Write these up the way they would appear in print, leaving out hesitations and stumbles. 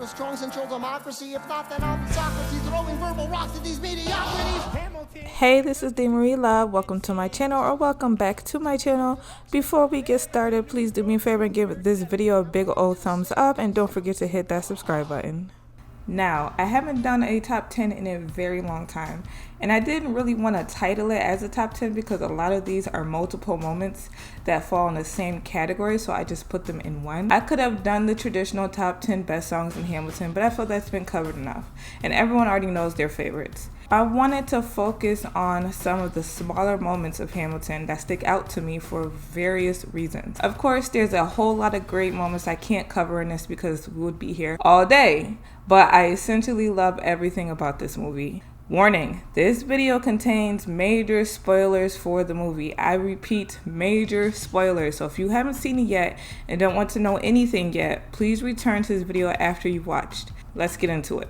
a strong central democracy. If not, then I'll be Socrates throwing verbal rocks at these mediocrities. Hey, this is DeMarie Love. Welcome to my channel, or welcome back to my channel. Before we get started, please do me a favor and give this video a big old thumbs up, and don't forget to hit that subscribe button. Now, I haven't done a top 10 in a very long time, and I didn't really want to title it as a top 10 because a lot of these are multiple moments that fall in the same category, so I just put them in one. I could have done the traditional top 10 best songs in Hamilton, but I feel that's been covered enough, and everyone already knows their favorites. I wanted to focus on some of the smaller moments of Hamilton that stick out to me for various reasons. Of course, there's a whole lot of great moments I can't cover in this because we would be here all day, but I essentially love everything about this movie. Warning, this video contains major spoilers for the movie. I repeat, major spoilers. So if you haven't seen it yet and don't want to know anything yet, please return to this video after you've watched. Let's get into it.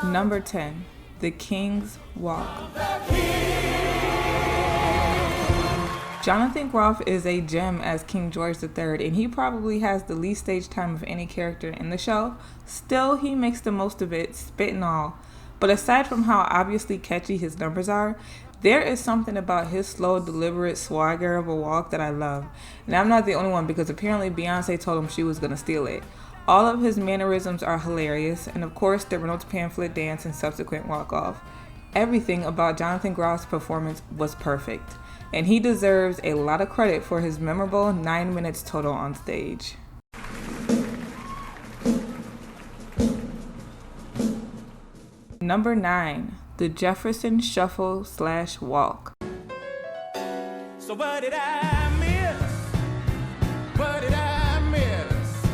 Number 10, The King's Walk. Jonathan Groff is a gem as King George III, and he probably has the least stage time of any character in the show. Still, he makes the most of it, spit and all. But aside from how obviously catchy his numbers are, there is something about his slow, deliberate swagger of a walk that I love. And I'm not the only one, because apparently Beyonce told him she was going to steal it. All of his mannerisms are hilarious, and of course the Reynolds pamphlet dance and subsequent walk-off. Everything about Jonathan Groff's performance was perfect, and he deserves a lot of credit for his memorable 9 minutes total on stage. Number 9, The Jefferson Shuffle / Walk. So what did I miss? What did I miss?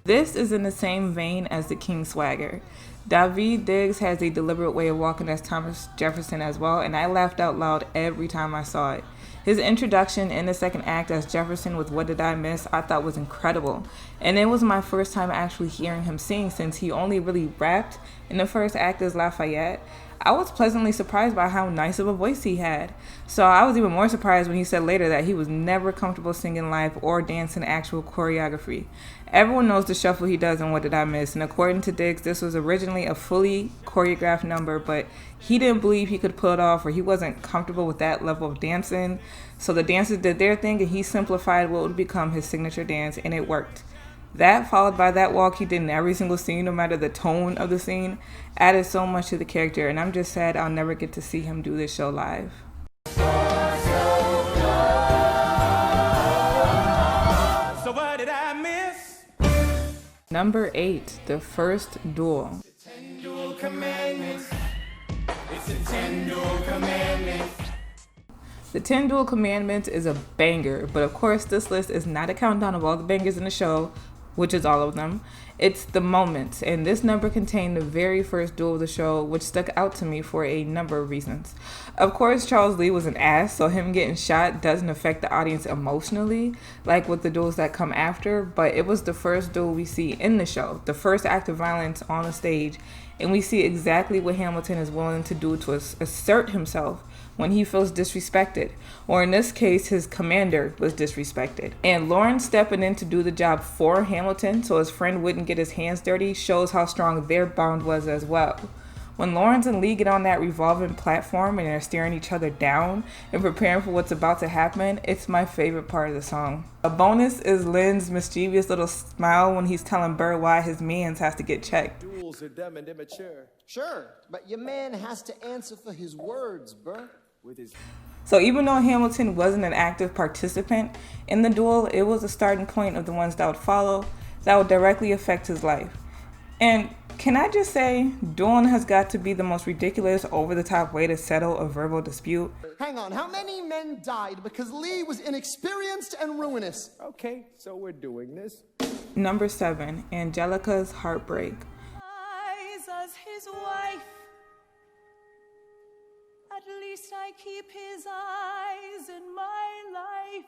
This is in the same vein as the King's swagger. Daveed Diggs has a deliberate way of walking as Thomas Jefferson as well, and I laughed out loud every time I saw it. His introduction in the second act as Jefferson with What Did I Miss I thought was incredible, and it was my first time actually hearing him sing since he only really rapped in the first act as Lafayette. I was pleasantly surprised by how nice of a voice he had. So I was even more surprised when he said later that he was never comfortable singing live or dancing actual choreography. Everyone knows the shuffle he does in What Did I Miss, and according to Diggs, this was originally a fully choreographed number, but he didn't believe he could pull it off, or he wasn't comfortable with that level of dancing. So the dancers did their thing, and he simplified what would become his signature dance, and it worked. That, followed by that walk he did in every single scene, no matter the tone of the scene, added so much to the character, and I'm just sad I'll never get to see him do this show live. So what did I miss? Number 8, The First Duel. It's the 10 dual commandments. The 10 Dual Commandments is a banger, but of course this list is not a countdown of all the bangers in the show, which is all of them. It's the moments, and this number contained the very first duel of the show, which stuck out to me for a number of reasons. Of course, Charles Lee was an ass, so him getting shot doesn't affect the audience emotionally, like with the duels that come after, but it was the first duel we see in the show, the first act of violence on the stage, and we see exactly what Hamilton is willing to do to assert himself when he feels disrespected, or in this case, his commander was disrespected. And Lawrence stepping in to do the job for Hamilton so his friend wouldn't get his hands dirty shows how strong their bond was as well. When Lawrence and Lee get on that revolving platform and they're staring each other down and preparing for what's about to happen, it's my favorite part of the song. A bonus is Lynn's mischievous little smile when he's telling Burr why his mans has to get checked. Duels are dumb and immature. Sure, but your man has to answer for his words, bruh. So even though Hamilton wasn't an active participant in the duel, it was a starting point of the ones that would follow that would directly affect his life. And can I just say, dueling has got to be the most ridiculous, over-the-top way to settle a verbal dispute. Hang on, how many men died because Lee was inexperienced and ruinous? Okay, so we're doing this. Number 7, Angelicas Heartbreak. As his wife, at least I keep his eyes in my life.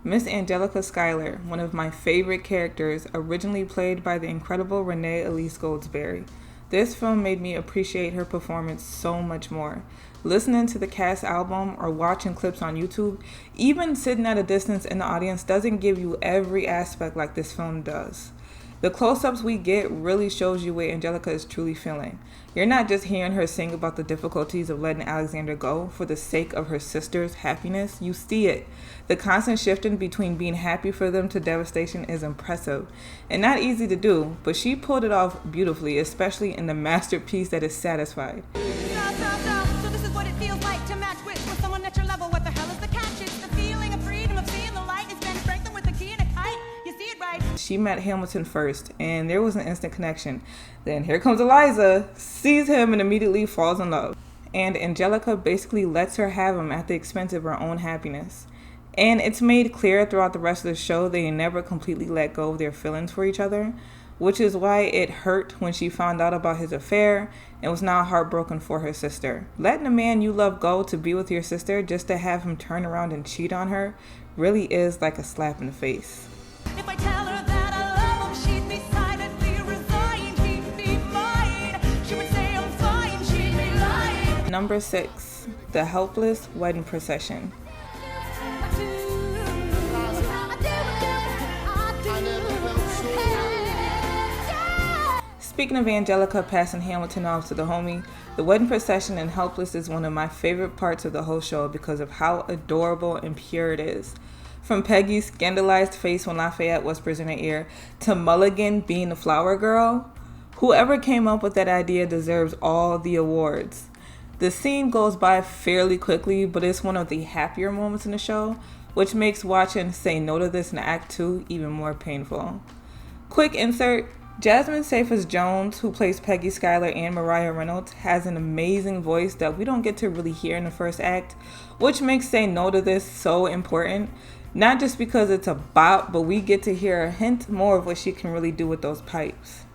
Miss Angelica Schuyler, one of my favorite characters, originally played by the incredible Renee Elise Goldsberry. This film made me appreciate her performance so much more. Listening to the cast album or watching clips on YouTube, even sitting at a distance in the audience doesn't give you every aspect like this film does. The close-ups we get really shows you what Angelica is truly feeling. You're not just hearing her sing about the difficulties of letting Alexander go for the sake of her sister's happiness. You see it. The constant shifting between being happy for them to devastation is impressive. And not easy to do, but she pulled it off beautifully, especially in the masterpiece that is Satisfied. So this is what it feels like to match with someone at your level. What the hell is the catch? It's the feeling of freedom, of seeing the light. It's Ben Franklin with the key and a kite. You see it right. She met Hamilton first, and there was an instant connection. Then here comes Eliza, sees him, and immediately falls in love. And Angelica basically lets her have him at the expense of her own happiness. And it's made clear throughout the rest of the show they never completely let go of their feelings for each other, which is why it hurt when she found out about his affair and was now heartbroken for her sister. Letting a man you love go to be with your sister just to have him turn around and cheat on her really is like a slap in the face. If I tell her that I love him, she'd be silently resigned. He'd be mine. She would say I'm fine. She'd be lying. Number 6, the helpless wedding procession. Speaking of Angelica passing Hamilton off to the homie, the wedding procession in Helpless is one of my favorite parts of the whole show because of how adorable and pure it is. From Peggy's scandalized face when Lafayette whispers in her ear, to Mulligan being the flower girl, whoever came up with that idea deserves all the awards. The scene goes by fairly quickly, but it's one of the happier moments in the show, which makes watching Say No to This in Act 2 even more painful. Quick insert. Jasmine Cephas-Jones, who plays Peggy Schuyler and Mariah Reynolds, has an amazing voice that we don't get to really hear in the first act, which makes Say No to This so important. Not just because it's a bop, but we get to hear a hint more of what she can really do with those pipes.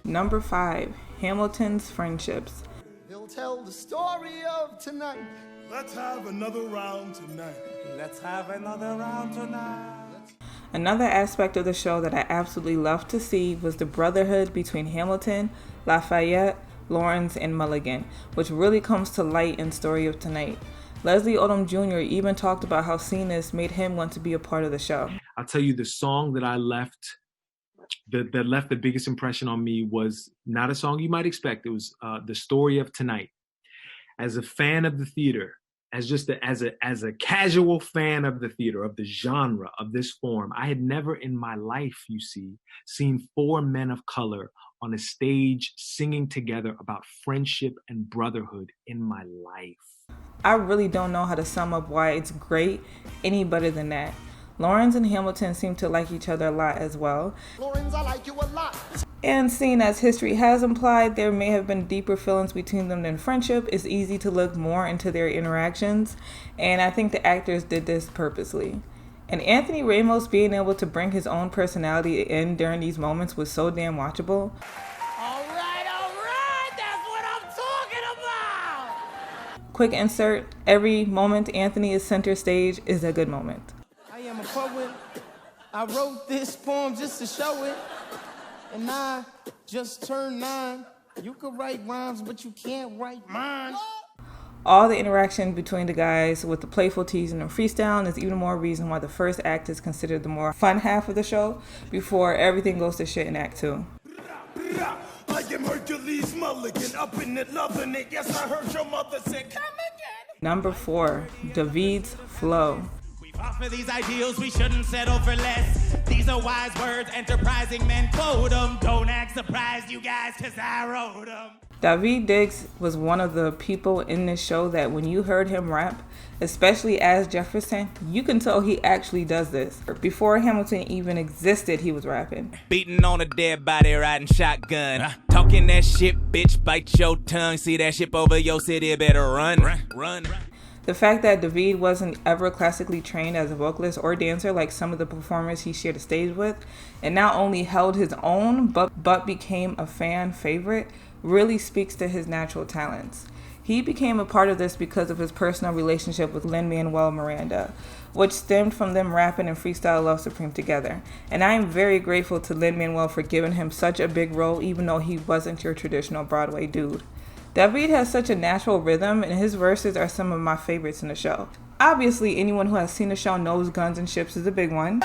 Number 5, Hamilton's friendships. They'll tell the story of tonight. Let's have another round tonight. Let's have another round tonight. Another aspect of the show that I absolutely loved to see was the brotherhood between Hamilton, Lafayette, Lawrence, and Mulligan, which really comes to light in Story of Tonight. Leslie Odom Jr. even talked about how seeing this made him want to be a part of the show. I'll tell you, the song that I left, that left the biggest impression on me was not a song you might expect. It was The Story of Tonight. As a fan of the theater, as a casual fan of the theater, of the genre, of this form, I had never in my life, seen 4 men of color on a stage singing together about friendship and brotherhood in my life. I really don't know how to sum up why it's great any better than that. Lawrence and Hamilton seem to like each other a lot as well. Lawrence, I like you a lot. And seeing as history has implied there may have been deeper feelings between them than friendship, it's easy to look more into their interactions, and I think the actors did this purposely. And Anthony Ramos being able to bring his own personality in during these moments was so damn watchable. All right, that's what I'm talking about. Quick insert, every moment Anthony is center stage is a good moment. I am a poet. I wrote this poem just to show it. And I just turned 9. You could write rhymes, but you can't write mine. All the interaction between the guys with the playful teasing and freestyle is even more reason why the first act is considered the more fun half of the show before everything goes to shit in Act 2. I am Hercules Mulligan, up in it, loving it. Yes, I heard your mother say, come again. Number 4, David's flow. We fought for these ideals, we shouldn't settle for less. These are wise words, enterprising men quote them. Don't act surprised, you guys, cause I wrote them. Daveed Diggs was one of the people in this show that when you heard him rap, especially as Jefferson, you can tell he actually does this. Before Hamilton even existed, he was rapping. Beating on a dead body, riding shotgun. Talking that shit, bitch, bite your tongue. See that ship over your city, better run. Run. The fact that Daveed wasn't ever classically trained as a vocalist or dancer like some of the performers he shared the stage with, and not only held his own but became a fan favorite, really speaks to his natural talents. He became a part of this because of his personal relationship with Lin-Manuel Miranda, which stemmed from them rapping and freestyle Love Supreme together. And I am very grateful to Lin-Manuel for giving him such a big role, even though he wasn't your traditional Broadway dude. That beat has such a natural rhythm, and his verses are some of my favorites in the show. Obviously, anyone who has seen the show knows Guns and Ships is a big one.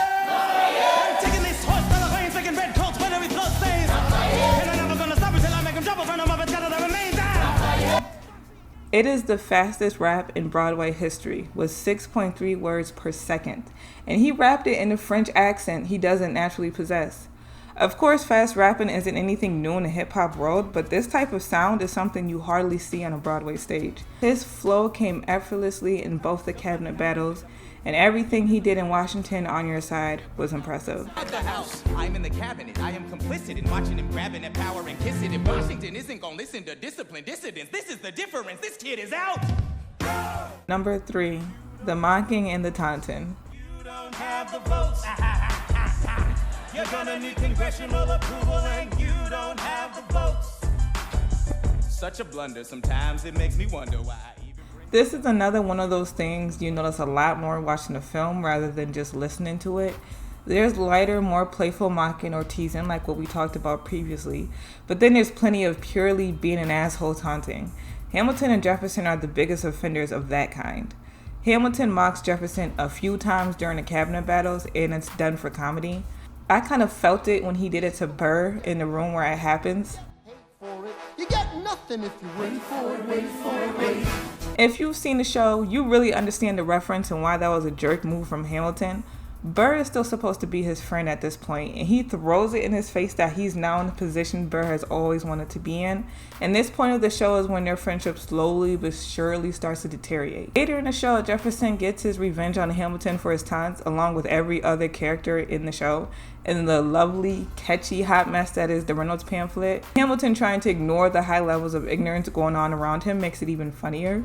It is the fastest rap in Broadway history, with 6.3 words per second, and he rapped it in a French accent he doesn't naturally possess. Of course, fast rapping isn't anything new in the hip-hop world, but this type of sound is something you hardly see on a Broadway stage. His flow came effortlessly in both the cabinet battles, and everything he did in Washington on Your Side was impressive. At the house, I'm in the cabinet. I am complicit in watching him grabbing at power and kissing it. Washington isn't gonna listen to disciplined dissidents. This is the difference. This kid is out. Number 3, The Mocking and the Tonton. You don't have the votes. You're gonna need congressional approval and you don't have the votes. Such a blunder. Sometimes it makes me wonder why. This is another one of those things you notice a lot more watching the film rather than just listening to it. There's lighter, more playful mocking or teasing like what we talked about previously, but then there's plenty of purely being an asshole taunting. Hamilton and Jefferson are the biggest offenders of that kind. Hamilton mocks Jefferson a few times during the cabinet battles, and it's done for comedy. I kind of felt it when he did it to Burr in the room where it happens. You get nothing if you wait for it, wait for it, wait. If you've seen the show, you really understand the reference and why that was a jerk move from Hamilton. Burr is still supposed to be his friend at this point, and he throws it in his face that he's now in the position Burr has always wanted to be in. And this point of the show is when their friendship slowly but surely starts to deteriorate. Later in the show, Jefferson gets his revenge on Hamilton for his taunts, along with every other character in the show, in the lovely, catchy hot mess that is the Reynolds pamphlet. Hamilton trying to ignore the high levels of ignorance going on around him makes it even funnier.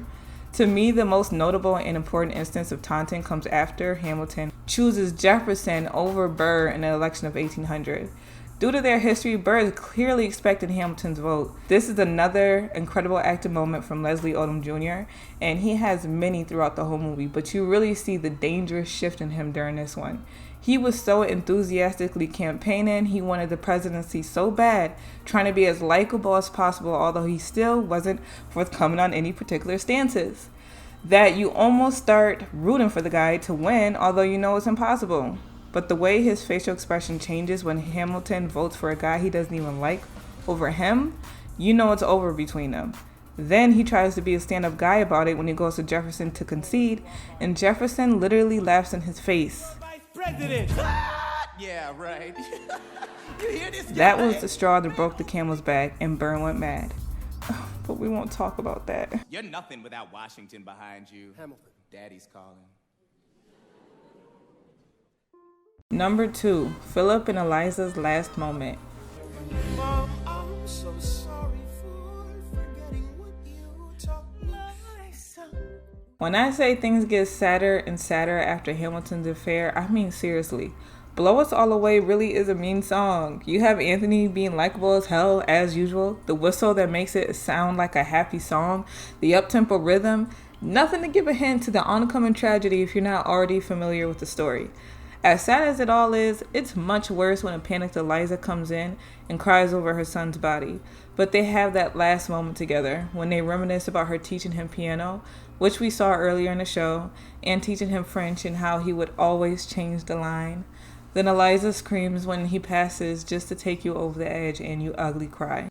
To me, the most notable and important instance of taunting comes after Hamilton chooses Jefferson over Burr in the election of 1800. Due to their history, Burr is clearly expecting Hamilton's vote. This is another incredible acting moment from Leslie Odom Jr., and he has many throughout the whole movie, but you really see the dangerous shift in him during this one. He was so enthusiastically campaigning, he wanted the presidency so bad, trying to be as likable as possible, although he still wasn't forthcoming on any particular stances, that you almost start rooting for the guy to win, although you know it's impossible. But the way his facial expression changes when Hamilton votes for a guy he doesn't even like over him, you know it's over between them. Then he tries to be a stand-up guy about it when he goes to Jefferson to concede, and Jefferson literally laughs in his face. President. Yeah, right. You hear this guy? That was the straw that broke the camel's back, and Burr went mad. But we won't talk about that. You're nothing without Washington behind you. Hamilton. Daddy's calling. Number 2, Philip and Elizas' last moment. Mom, I'm so sorry for forgetting what you taught me. When I say things get sadder and sadder after Hamilton's affair, I mean seriously. Blow Us All Away really is a mean song. You have Anthony being likable as hell as usual, the whistle that makes it sound like a happy song, the up-tempo rhythm, nothing to give a hint to the oncoming tragedy if you're not already familiar with the story. As sad as it all is, it's much worse when a panicked Eliza comes in and cries over her son's body. But they have that last moment together when they reminisce about her teaching him piano, which we saw earlier in the show, and teaching him French and how he would always change the line. Then Eliza screams when he passes just to take you over the edge, and you ugly cry.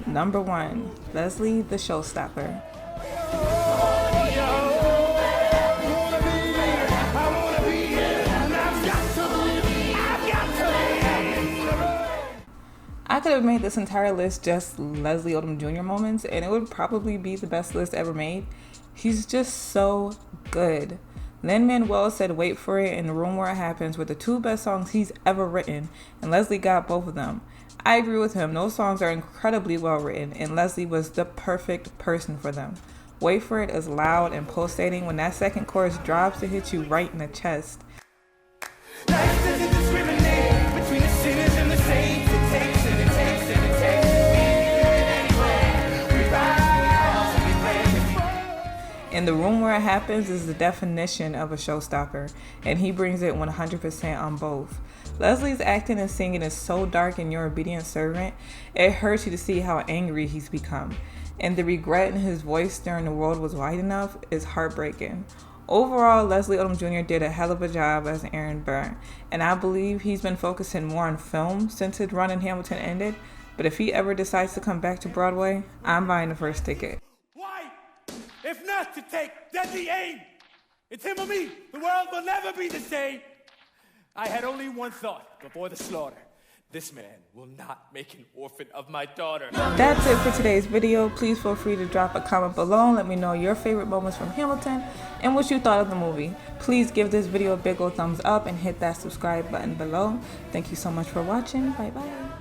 Number 1, Leslie the Showstopper. I could have made this entire list just Leslie Odom Jr. moments, and it would probably be the best list ever made. He's just so good. Lin-Manuel said Wait For It and The Room Where It Happens were the 2 best songs he's ever written, and Leslie got both of them. I agree with him. Those songs are incredibly well written, and Leslie was the perfect person for them. Wait For It is loud and pulsating. When that second chorus drops, it hits you right in the chest. Life doesn't discriminate between the sinners and the where it happens is the definition of a showstopper, and he brings it 100% on both. Leslie's acting and singing is so dark in Your Obedient Servant, it hurts you to see how angry he's become. And the regret in his voice during The World Was Wide Enough is heartbreaking. Overall, Leslie Odom Jr. did a hell of a job as Aaron Burr, and I believe he's been focusing more on film since his run in Hamilton ended, but if he ever decides to come back to Broadway, I'm buying the first ticket. Why? If not to take deadly aim, it's him or me. The world will never be the same. I had only one thought before the slaughter. This man will not make an orphan of my daughter. That's it for today's video. Please feel free to drop a comment below and let me know your favorite moments from Hamilton and what you thought of the movie. Please give this video a big old thumbs up and hit that subscribe button below. Thank you so much for watching. Bye bye.